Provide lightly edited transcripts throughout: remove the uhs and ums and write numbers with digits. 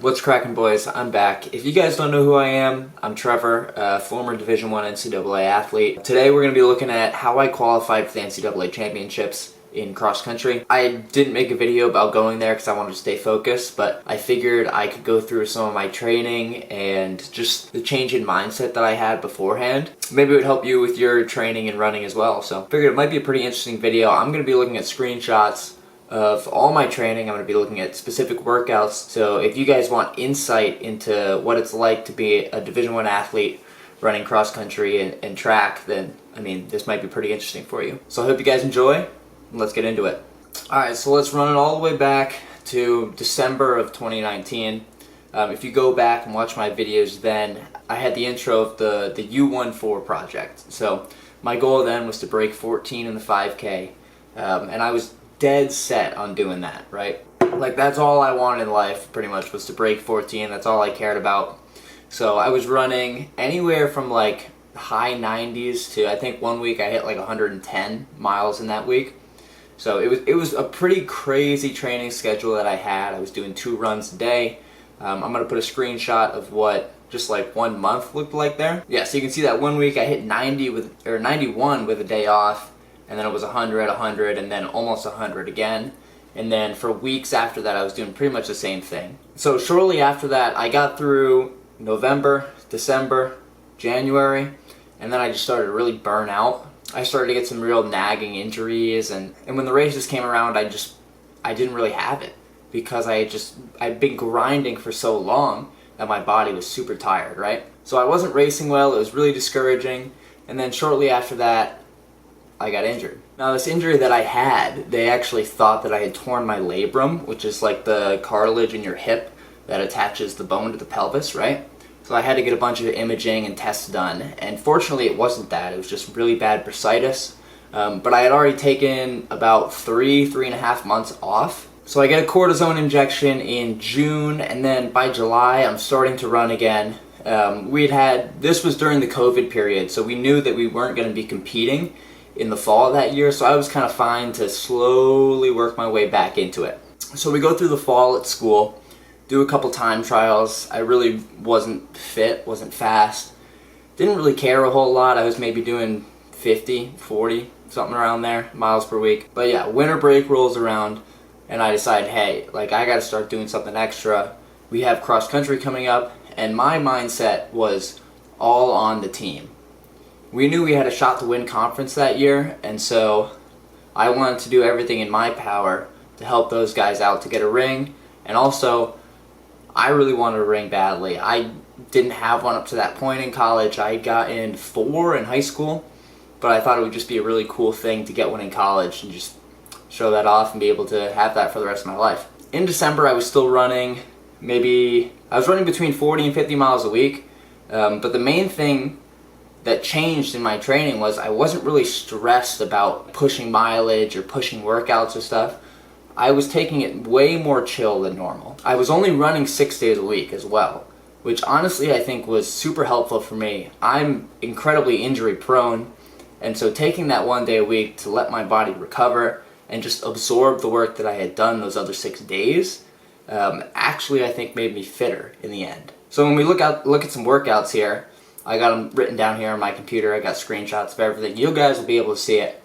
What's cracking, boys? I'm back. If you guys don't know who I am, I'm Trevor, former Division I NCAA athlete. Today we're going to be looking at how I qualified for the NCAA championships in cross country. I didn't make a video about going there because I wanted to stay focused, but I figured I could go through some of my training and just the change in mindset that I had beforehand. Maybe it would help you with your training and running as well. So I figured it might be a pretty interesting video. I'm going to be looking at screenshots of all my training. I'm going to be looking at specific workouts. So if you guys want insight into what it's like to be a Division I athlete running cross country and track, then I mean, this might be pretty interesting for you. So I hope you guys enjoy. Let's get into it. Alright, so let's run it all the way back to December of 2019. If you go back and watch my videos then, I had the intro of the U14 project. So my goal then was to break 14 in the 5K, and I was dead set on doing that, right? Like, that's all I wanted in life, pretty much, was to break 14. That's all I cared about. So I was running anywhere from like high 90s to, I think one week I hit like 110 miles in that week. So it was a pretty crazy training schedule that I had. I was doing 2 runs a day. I'm going to put a screenshot of what just like 1 month looked like there. Yeah, so you can see that one week I hit 91 with a day off, and then it was 100, and then almost 100 again. And then for weeks after that I was doing pretty much the same thing. So shortly after that I got through November, December, January, and then I just started to really burn out. I started to get some real nagging injuries, and when the races came around, I didn't really have it because I'd been grinding for so long that my body was super tired, right? So I wasn't racing well. It was really discouraging. And then shortly after that, I got injured. Now, this injury that I had, they actually thought that I had torn my labrum, which is like the cartilage in your hip that attaches the bone to the pelvis, right? So I had to get a bunch of imaging and tests done, and fortunately it wasn't that. It was just really bad bursitis. But I had already taken about 3.5 months off. So I get a cortisone injection in June, and then by July I'm starting to run again. This was during the COVID period, so we knew that we weren't going to be competing in the fall of that year, so I was kind of fine to slowly work my way back into it. So we go through the fall at school, do a couple time trials. I really wasn't fit, wasn't fast, didn't really care a whole lot. I was maybe doing 50, 40, something around there, miles per week. But yeah, winter break rolls around, and I decide, hey, like, I gotta start doing something extra. We have cross country coming up, and my mindset was all on the team. We knew we had a shot to win conference that year, and so I wanted to do everything in my power to help those guys out to get a ring, and also I really wanted a ring badly. I didn't have one up to that point in college. I got in 4 in high school, but I thought it would just be a really cool thing to get one in college and just show that off and be able to have that for the rest of my life. In December I was still running, I was running between 40 and 50 miles a week, but the main thing that changed in my training was I wasn't really stressed about pushing mileage or pushing workouts or stuff. I was taking it way more chill than normal. I was only running 6 days a week as well, which honestly I think was super helpful for me. I'm incredibly injury prone, and so taking that 1 day a week to let my body recover and just absorb the work that I had done those other 6 days actually I think made me fitter in the end. So when we look at some workouts here, I got them written down here on my computer. I got screenshots of everything. You guys will be able to see it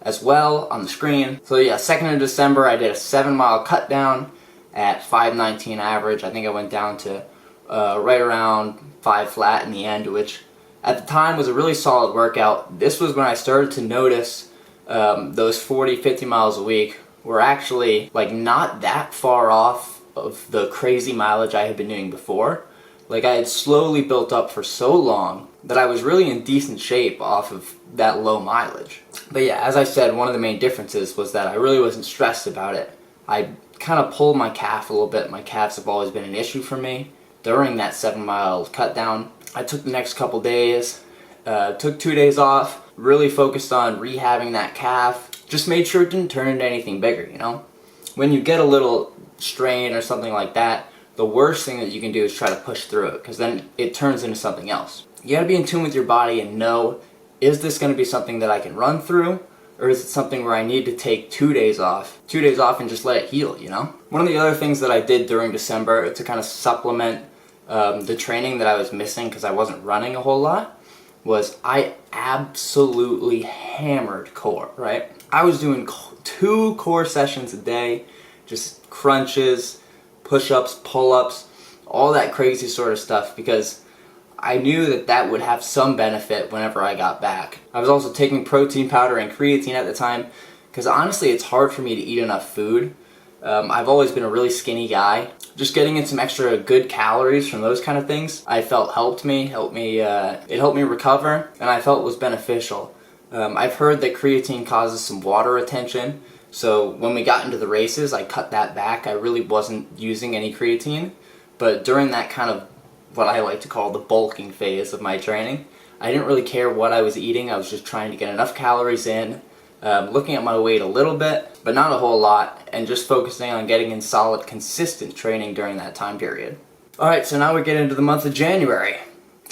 as well on the screen. So yeah, 2nd of December I did a 7-mile cut down at 5:19 average. I think I went down to right around 5 flat in the end, which at the time was a really solid workout. This was when I started to notice those 40, 50 miles a week were actually like not that far off of the crazy mileage I had been doing before. Like, I had slowly built up for so long that I was really in decent shape off of that low mileage. But yeah, as I said, one of the main differences was that I really wasn't stressed about it. I kind of pulled my calf a little bit. My calves have always been an issue for me. During that 7-mile cut down, I took the next couple days, took 2 days off, really focused on rehabbing that calf. Just made sure it didn't turn into anything bigger, you know? When you get a little strain or something like that, the worst thing that you can do is try to push through it, because then it turns into something else. You gotta be in tune with your body and know, is this gonna be something that I can run through, or is it something where I need to take 2 days off and just let it heal, you know? One of the other things that I did during December to kind of supplement the training that I was missing because I wasn't running a whole lot was I absolutely hammered core, right? I was doing 2 core sessions a day, just crunches, push-ups, pull-ups, all that crazy sort of stuff, because I knew that that would have some benefit whenever I got back. I was also taking protein powder and creatine at the time, because honestly it's hard for me to eat enough food. I've always been a really skinny guy. Just getting in some extra good calories from those kind of things I felt helped me recover, and I felt was beneficial. I've heard that creatine causes some water retention, so when we got into the races I cut that back. I really wasn't using any creatine, but during that kind of what I like to call the bulking phase of my training, I didn't really care what I was eating. I was just trying to get enough calories in, looking at my weight a little bit, but not a whole lot, and just focusing on getting in solid, consistent training during that time period. Alright, so now we get into the month of January.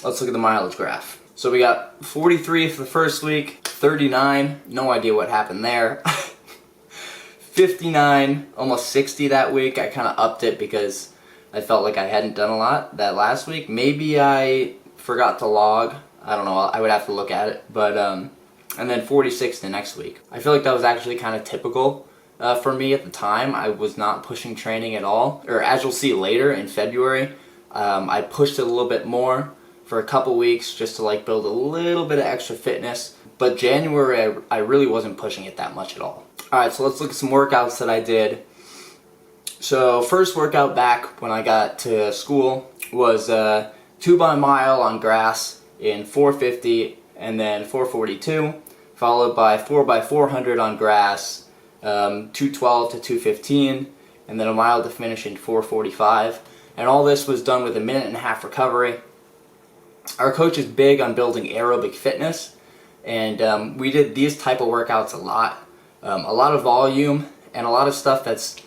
Let's look at the mileage graph. So we got 43 for the first week, 39, no idea what happened there. 59, almost 60 that week. I kind of upped it because I felt like I hadn't done a lot that last week. Maybe I forgot to log. I don't know. I would have to look at it. But and then 46 the next week. I feel like that was actually kind of typical for me at the time. I was not pushing training at all. Or as you'll see later in February, I pushed it a little bit more for a couple weeks just to like build a little bit of extra fitness. But January, I really wasn't pushing it that much at all. Alright, so let's look at some workouts that I did. So first workout back when I got to school was 2 by mile on grass in 450 and then 442, followed by 4 by 400 on grass, 212 to 215, and then a mile to finish in 445. And all this was done with a 1.5 minute recovery. Our coach is big on building aerobic fitness, and we did these type of workouts a lot of volume and a lot of stuff that's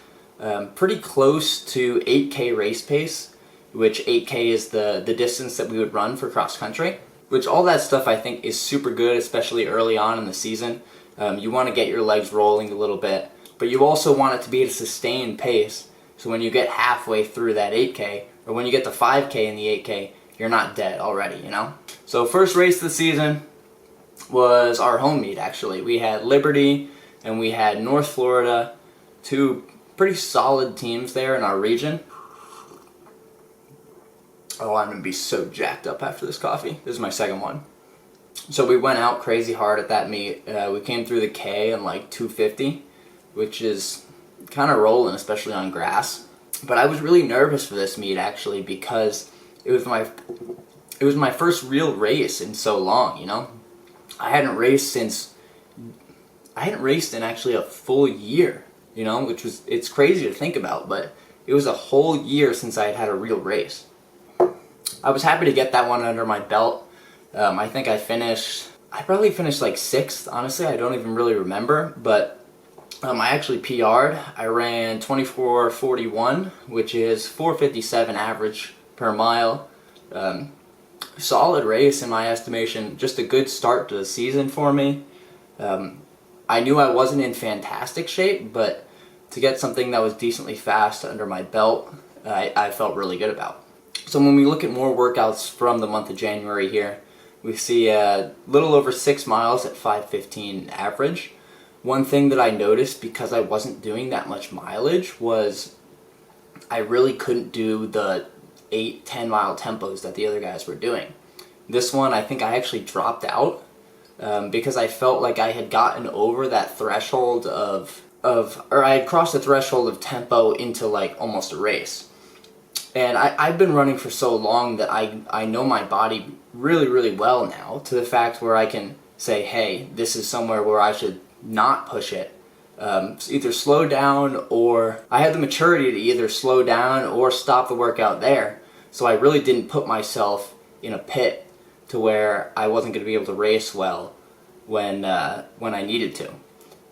pretty close to 8K race pace, which 8K is the distance that we would run for cross country, which all that stuff I think is super good, especially early on in the season. You want to get your legs rolling a little bit, but you also want it to be at a sustained pace, so when you get halfway through that 8K, or when you get to 5K in the 8K, you're not dead already, you know? So first race of the season was our home meet, actually. We had Liberty and we had North Florida, 2 pretty solid teams there in our region. Oh, I'm going to be so jacked up after this coffee. This is my second one. So we went out crazy hard at that meet. We came through the K in like 250, which is kind of rolling, especially on grass. But I was really nervous for this meet, actually, because it was my first real race in so long, you know? I hadn't raced in actually a full year, you know, which was, it's crazy to think about, but it was a whole year since I had a real race. I was happy to get that one under my belt. I think I probably finished like 6th, honestly. I don't even really remember, but I actually PR'd. I ran 24:41, which is 4:57 average per mile. Solid race in my estimation, just a good start to the season for me. I knew I wasn't in fantastic shape, but to get something that was decently fast under my belt, I felt really good about. So when we look at more workouts from the month of January here, we see a little over 6 miles at 5:15 average. One thing that I noticed, because I wasn't doing that much mileage, was I really couldn't do the 8-10 mile tempos that the other guys were doing. This one, I think I actually dropped out because I felt like I had gotten over that threshold or I had crossed the threshold of tempo into like almost a race. And I've been running for so long that I know my body really, really well now, to the fact where I can say, hey, this is somewhere where I should not push it. Either slow down, or I had the maturity to either slow down or stop the workout there. So I really didn't put myself in a pit to where I wasn't going to be able to race well when I needed to.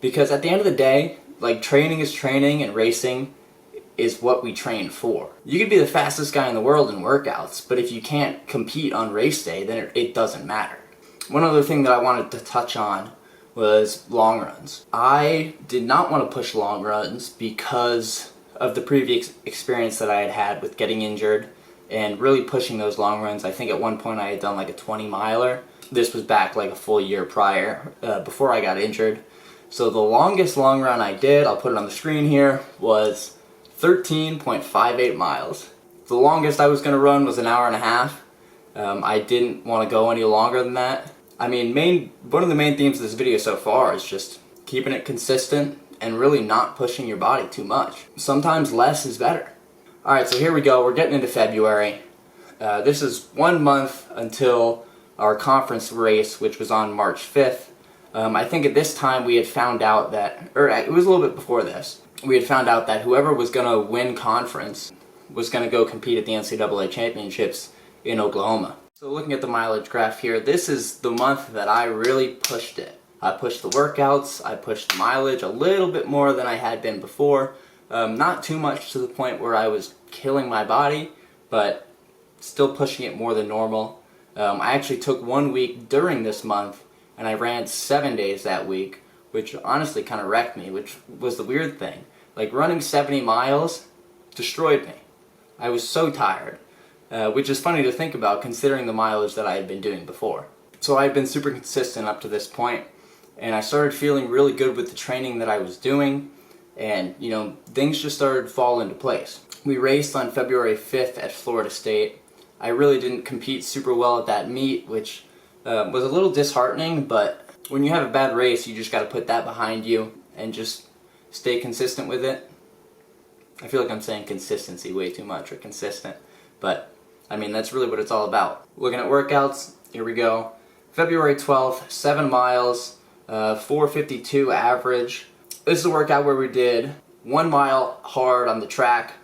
Because at the end of the day, like, training is training and racing is what we train for. You could be the fastest guy in the world in workouts, but if you can't compete on race day, then it doesn't matter. One other thing that I wanted to touch on was long runs. I did not want to push long runs because of the previous experience that I had had with getting injured and really pushing those long runs. I think at one point I had done like a 20 miler. This was back like a full year prior, before I got injured. So the longest long run I did, I'll put it on the screen here, was 13.58 miles. The longest I was going to run was an hour and a half. I didn't want to go any longer than that. I mean, one of the main themes of this video so far is just keeping it consistent and really not pushing your body too much. Sometimes less is better. Alright, so here we go. We're getting into February. This is 1 month until our conference race, which was on March 5th. I think at this time we had found out that, or it was a little bit before this, we had found out that whoever was going to win conference was going to go compete at the NCAA championships in Oklahoma. So looking at the mileage graph here, this is the month that I really pushed it. I pushed the workouts, I pushed the mileage a little bit more than I had been before. Not too much to the point where I was killing my body, but still pushing it more than normal. I actually took 1 week during this month and I ran 7 days that week, which honestly kind of wrecked me, which was the weird thing. Like running 70 miles destroyed me. I was so tired, which is funny to think about considering the mileage that I had been doing before. So I had been super consistent up to this point, and I started feeling really good with the training that I was doing, and things just started to fall into place. We raced on February 5th at Florida State. I really didn't compete super well at that meet, which was a little disheartening, but when you have a bad race, you just got to put that behind you and just stay consistent with it. I feel like I'm saying consistency way too much, or consistent, but I mean, that's really what it's all about. Looking at workouts, here we go. February 12th, 7 miles, 4:52 average. This is a workout where we did 1 mile hard on the track.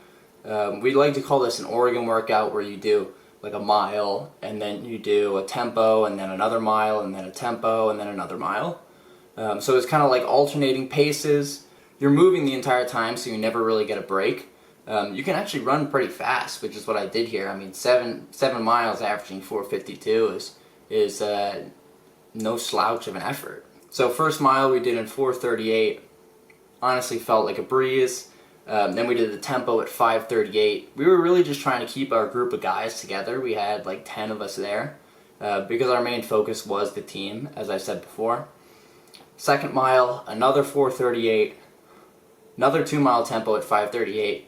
We like to call this an Oregon workout, where you do like a mile, and then you do a tempo, and then another mile, and then a tempo, and then another mile. So it's kind of like alternating paces. You're moving the entire time, so you never really get a break. You can actually run pretty fast, which is what I did here. I mean, 7 miles averaging 4:52 is no slouch of an effort. So first mile we did in 4:38. Honestly felt like a breeze. Then we did the tempo at 5:38. We were really just trying to keep our group of guys together. We had like 10 of us there because our main focus was the team, as I said before. Second mile, another 4:38. Another 2 mile tempo at 5:38.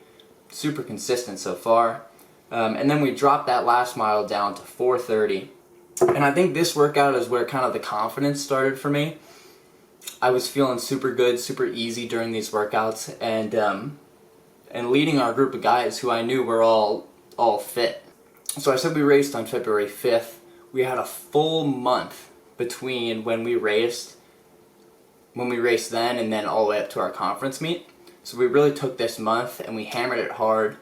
Super consistent so far. And then we dropped that last mile down to 4:30. And I think this workout is where kind of the confidence started for me. I was feeling super good, super easy during these workouts, and leading our group of guys who I knew were all fit. So I said we raced on February 5th. We had a full month between when we raced then and then all the way up to our conference meet. So we really took this month and we hammered it hard.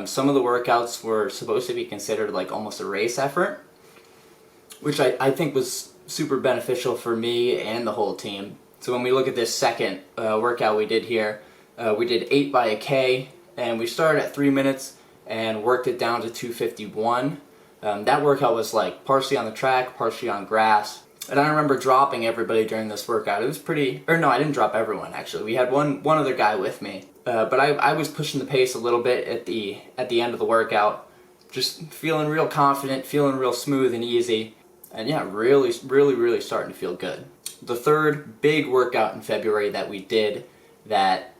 Some of the workouts were supposed to be considered like almost a race effort, which I think was super beneficial for me and the whole team. So when we look at this second workout we did here, we did 8 by a K, and we started at 3 minutes and worked it down to 2:51. That workout was like partially on the track, partially on grass. And I remember dropping everybody during this workout. It was pretty, or no, I didn't drop everyone actually. We had one other guy with me, but I was pushing the pace a little bit at the end of the workout, just feeling real confident, feeling real smooth and easy, and yeah, really starting to feel good. The third big workout in February that we did that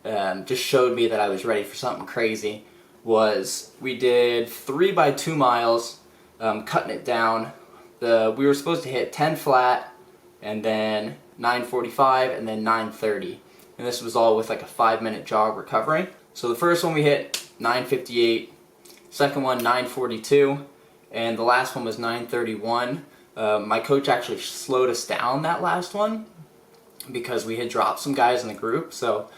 just showed me that I was ready for something crazy was we did 3 by 2 miles, cutting it down. We were supposed to hit 10 flat, and then 9:45, and then 9:30. And this was all with like a 5-minute jog recovery. So the first one we hit 9:58, second one 9:42, and the last one was 9:31. My coach actually slowed us down that last one because we had dropped some guys in the group. So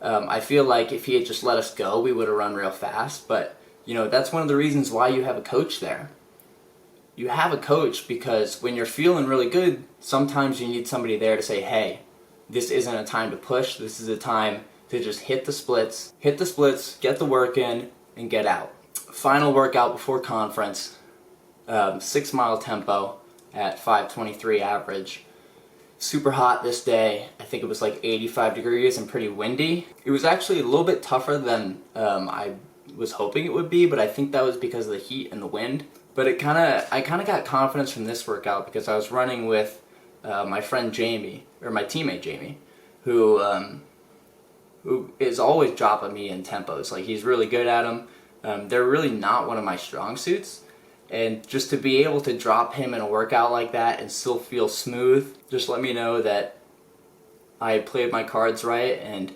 I feel like if he had just let us go, we would have run real fast. But that's one of the reasons why you have a coach there. You have a coach because when you're feeling really good, sometimes you need somebody there to say, hey, this isn't a time to push. This is a time to just hit the splits, get the work in, and get out. Final workout before conference, 6 mile tempo at 5:23 average. super hot this day. I think it was like 85 degrees and pretty windy. It was actually a little bit tougher than I was hoping it would be, but I think that was because of the heat and the wind. But I kind of got confidence from this workout because I was running with my friend Jamie, or my teammate Jamie, who is always dropping me in tempos. Like, he's really good at them. They're really not one of my strong suits. And just to be able to drop him in a workout like that and still feel smooth, just let me know that I played my cards right, and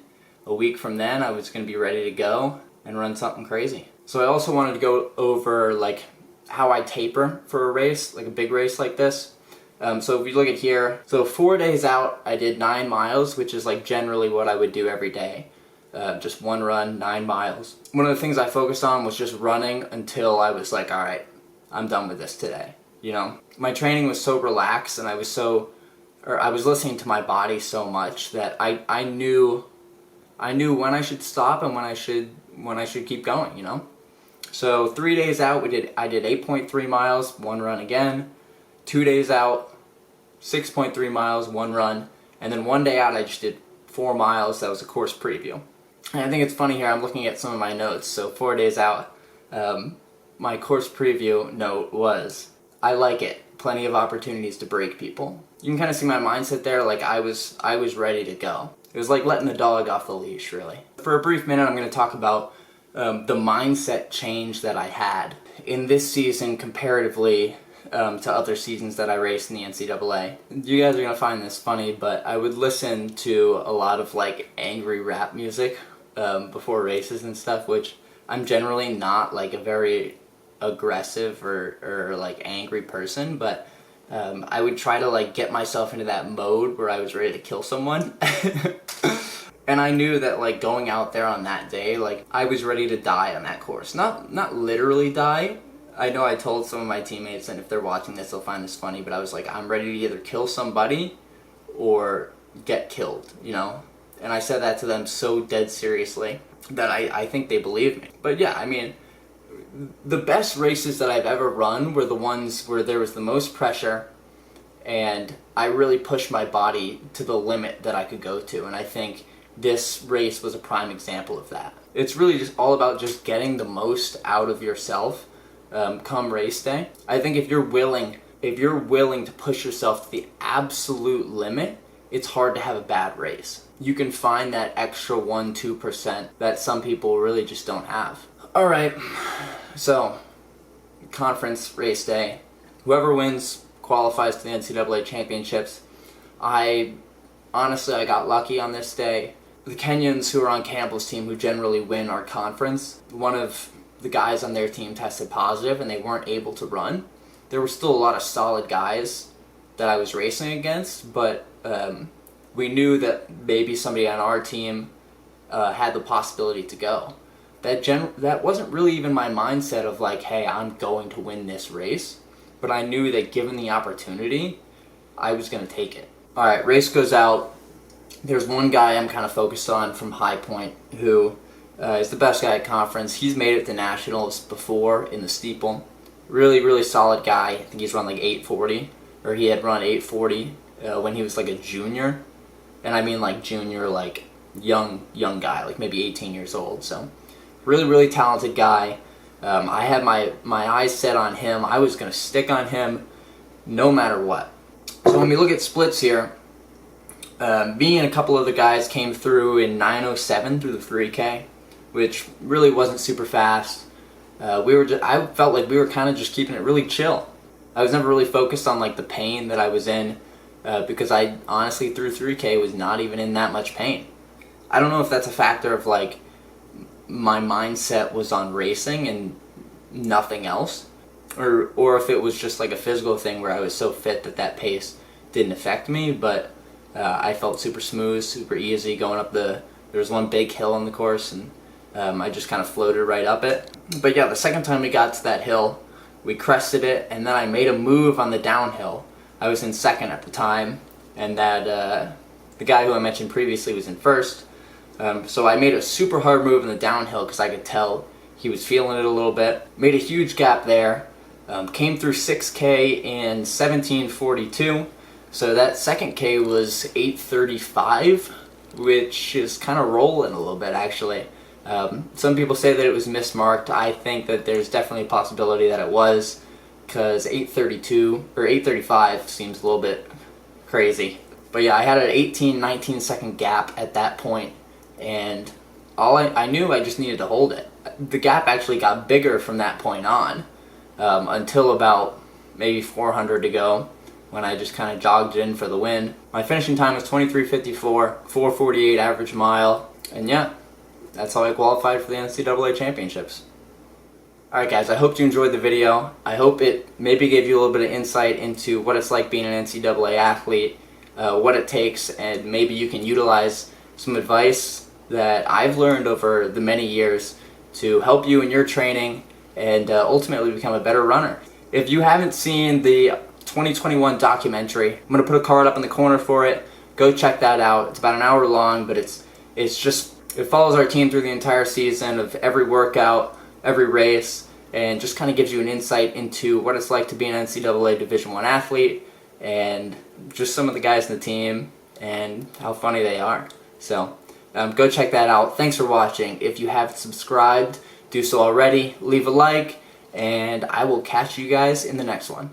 a week from then I was going to be ready to go and run something crazy. So I also wanted to go over like how I taper for a race, like a big race like this. So if you look at here, so 4 days out I did 9 miles, which is like generally what I would do every day. Just one run, 9 miles. One of the things I focused on was just running until I was like, all right, I'm done with this today. You know, my training was so relaxed, and I was listening to my body so much that I knew when I should stop and when I should keep going, you know? So 3 days out I did 8.3 miles, one run again. 2 days out, 6.3 miles, one run. And then 1 day out I just did 4 miles. That was a course preview. And I think it's funny here, I'm looking at some of my notes. So 4 days out, my course preview note was, I like it. Plenty of opportunities to break people. You can kind of see my mindset there, like I was ready to go. It was like letting the dog off the leash, really. For a brief minute, I'm going to talk about the mindset change that I had in this season comparatively to other seasons that I raced in the NCAA. You guys are going to find this funny, but I would listen to a lot of like angry rap music before races and stuff, which I'm generally not like a very aggressive or like angry person, but I would try to like get myself into that mode where I was ready to kill someone. And I knew that like going out there on that day, like I was ready to die on that course. Not literally die. I know I told some of my teammates, and if they're watching this they'll find this funny, but I was like, I'm ready to either kill somebody or get killed, you know? And I said that to them so dead seriously that I think they believed me. But yeah, I mean, the best races that I've ever run were the ones where there was the most pressure and I really pushed my body to the limit that I could go to, and I think this race was a prime example of that. It's really just all about just getting the most out of yourself come race day. I think if you're willing to push yourself to the absolute limit, it's hard to have a bad race. You can find that extra 1-2% that some people really just don't have. Alright, so conference race day. Whoever wins qualifies to the NCAA championships. I got lucky on this day. The Kenyans who are on Campbell's team, who generally win our conference, one of the guys on their team tested positive and they weren't able to run. There were still a lot of solid guys that I was racing against, but we knew that maybe somebody on our team had the possibility to go. That wasn't really even my mindset of like, hey, I'm going to win this race, but I knew that given the opportunity, I was going to take it. Alright, race goes out. There's one guy I'm kind of focused on from High Point who is the best guy at conference. He's made it to nationals before in the steeple. Really, really solid guy. I think he's run like 840, or he had run 840 when he was like a junior. And I mean like junior, like young guy, like maybe 18 years old. So really, really talented guy. I had my eyes set on him. I was going to stick on him no matter what. So when we look at splits here, me and a couple of the guys came through in 9:07 through the 3K, which really wasn't super fast. I felt like we were kind of just keeping it really chill. I was never really focused on like the pain that I was in because I honestly through 3K was not even in that much pain. I don't know if that's a factor of like my mindset was on racing and nothing else, or if it was just like a physical thing where I was so fit that pace didn't affect me, but I felt super smooth, super easy going up there was one big hill on the course, and I just kind of floated right up it. But yeah, the second time we got to that hill, we crested it, and then I made a move on the downhill. I was in second at the time, and that the guy who I mentioned previously was in first. So I made a super hard move in the downhill because I could tell he was feeling it a little bit. Made a huge gap there. Came through 6K in 17:42. So that second K was 8:35, which is kind of rolling a little bit actually. Some people say that it was mismarked. I think that there's definitely a possibility that it was, because 8:32 or 8:35 seems a little bit crazy. But yeah, I had an 18-19 second gap at that point, and I knew I just needed to hold it. The gap actually got bigger from that point on, until about maybe 400 to go, when I just kind of jogged in for the win. My finishing time was 23:54, 4:48 average mile, and yeah, that's how I qualified for the NCAA championships. Alright guys, I hope you enjoyed the video. I hope it maybe gave you a little bit of insight into what it's like being an NCAA athlete, what it takes, and maybe you can utilize some advice that I've learned over the many years to help you in your training and ultimately become a better runner. If you haven't seen the 2021 documentary, I'm going to put a card up in the corner for it. Go check that out. It's about an hour long, but it follows our team through the entire season of every workout, every race, and just kind of gives you an insight into what it's like to be an NCAA Division I athlete, and just some of the guys in the team and how funny they are. So go check that out. Thanks for watching. If you haven't subscribed, do so already. Leave a like, and I will catch you guys in the next one.